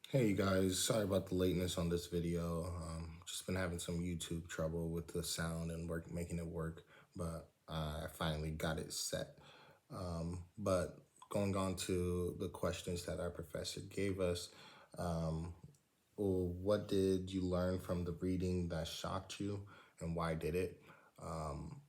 Hey guys, sorry about the lateness on this video. Just been having some YouTube trouble with the sound and making it work, but I finally got it set. But going on to the questions that our professor gave us, um, what did you learn from the reading that shocked you, and why did it? Um,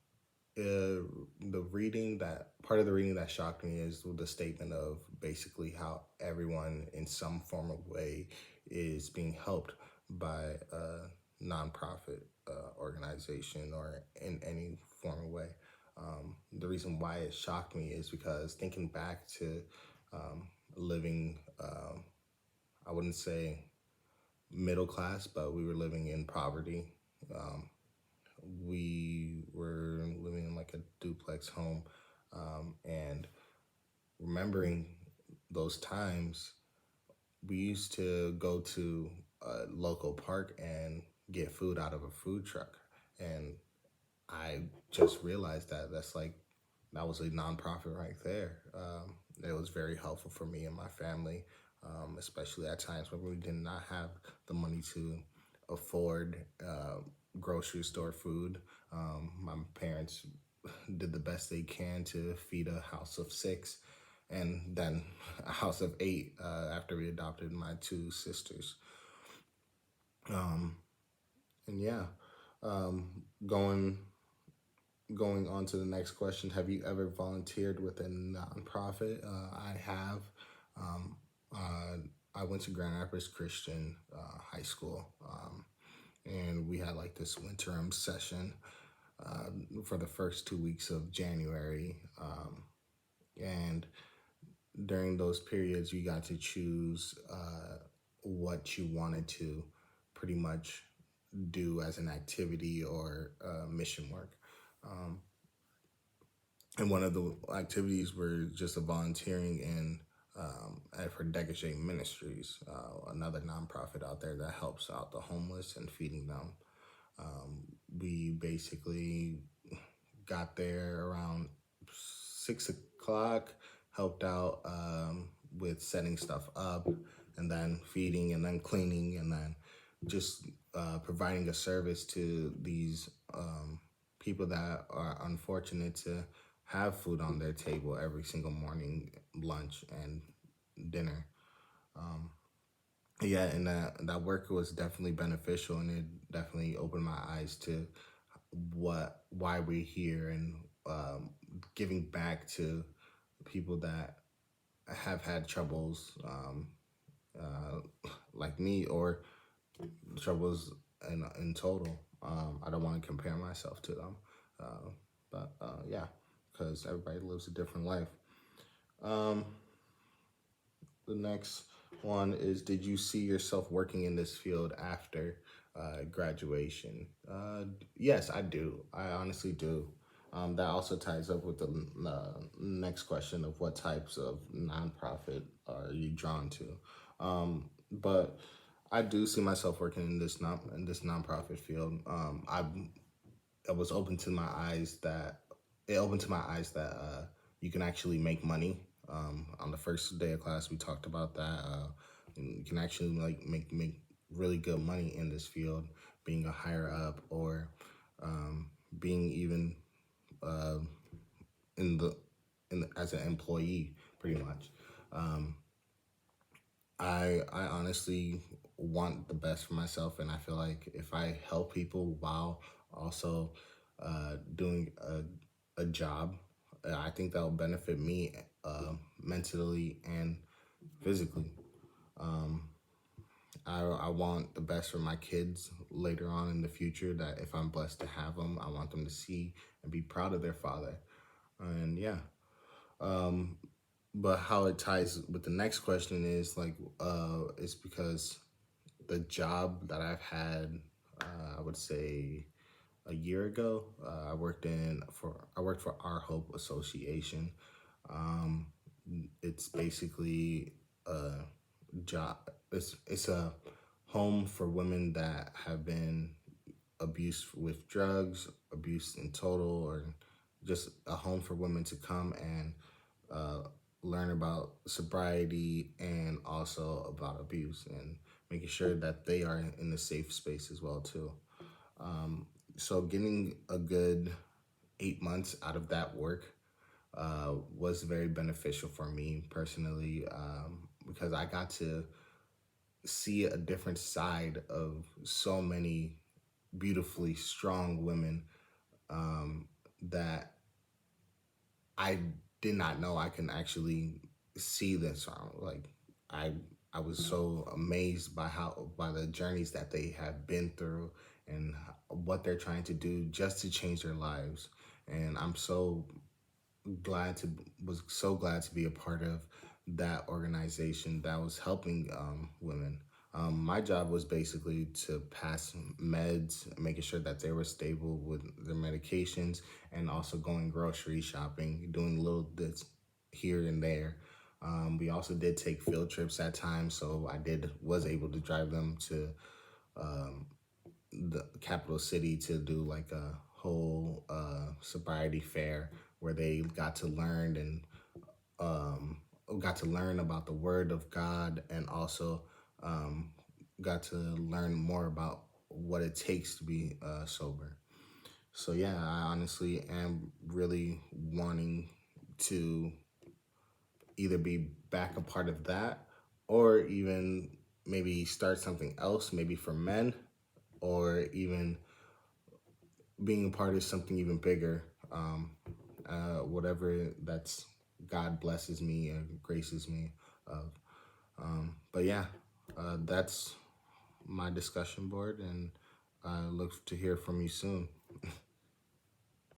the reading that part of the reading that shocked me is the statement of basically how everyone in some form of way is being helped by a nonprofit organization or in any form of way. The reason why it shocked me is because thinking back to living, I wouldn't say middle class, but we were living in poverty. Um, we were living in like a duplex home, and remembering those times, we used to go to a local park and get food out of a food truck. And I just realized that that was a nonprofit right there. It was very helpful for me and my family, especially at times when we did not have the money to afford grocery store food. My parents did the best they can to feed a house of six and then a house of eight after we adopted my two sisters. Um, and yeah, um, going going on to the next question, have you ever volunteered with a nonprofit? I have. Um, uh, I went to Grand Rapids Christian High School, and we had like this interim session for the first 2 weeks of January. And during those periods, you got to choose what you wanted to pretty much do as an activity or mission work. Um, and one of the activities were just a volunteering in for Degage Ministries, another nonprofit out there that helps out the homeless and feeding them. We basically got there around 6 o'clock, helped out with setting stuff up, and then feeding, and then cleaning, and then just providing a service to these people that are unfortunate to have food on their table every single morning, lunch, and dinner. Um, yeah, and that work was definitely beneficial, and it definitely opened my eyes to why we're here, and um, giving back to people that have had troubles, like me, or troubles in total. I don't want to compare myself to them, but yeah, because everybody lives a different life. Um, the next one is, did you see yourself working in this field after graduation? Yes, I do. I honestly do. That also ties up with the next question of what types of nonprofit are you drawn to. But I do see myself working in this nonprofit field. I was open to my eyes that it opened to my eyes that you can actually make money. On the first day of class, we talked about that. You can actually like make really good money in this field, being a higher up, or being even uh, in as an employee, pretty much. Um, I honestly want the best for myself, and I feel like if I help people while also doing a job, I think that'll benefit me mentally and physically. Um, I want the best for my kids later on in the future. That if I'm blessed to have them, I want them to see and be proud of their father. And yeah, um, but how it ties with the next question is like, it's because the job that I've had, I would say a year ago, I worked for Our Hope Association. Um, it's basically a job. It's a home for women that have been abused with drugs, abuse in total, or just a home for women to come and learn about sobriety and also about abuse, and making sure that they are in a safe space as well too. So getting a good 8 months out of that work was very beneficial for me personally, because I got to see a different side of so many beautifully strong women, that I did not know I can actually see this. Like I I was so amazed by the journeys that they have been through, and what they're trying to do just to change their lives. And I'm so was so glad to be a part of that organization that was helping women. My job was basically to pass meds, making sure that they were stable with their medications, and also going grocery shopping, doing little bits here and there. We also did take field trips at times, so I did was able to drive them to the capital city to do like a whole sobriety fair where they got to learn and got to learn about the word of God, and also um, got to learn more about what it takes to be sober. So yeah, I honestly am really wanting to either be back a part of that, or even maybe start something else, maybe for men, or even being a part of something even bigger. Whatever that's God blesses me and graces me of. But yeah, that's my discussion board, and I look to hear from you soon.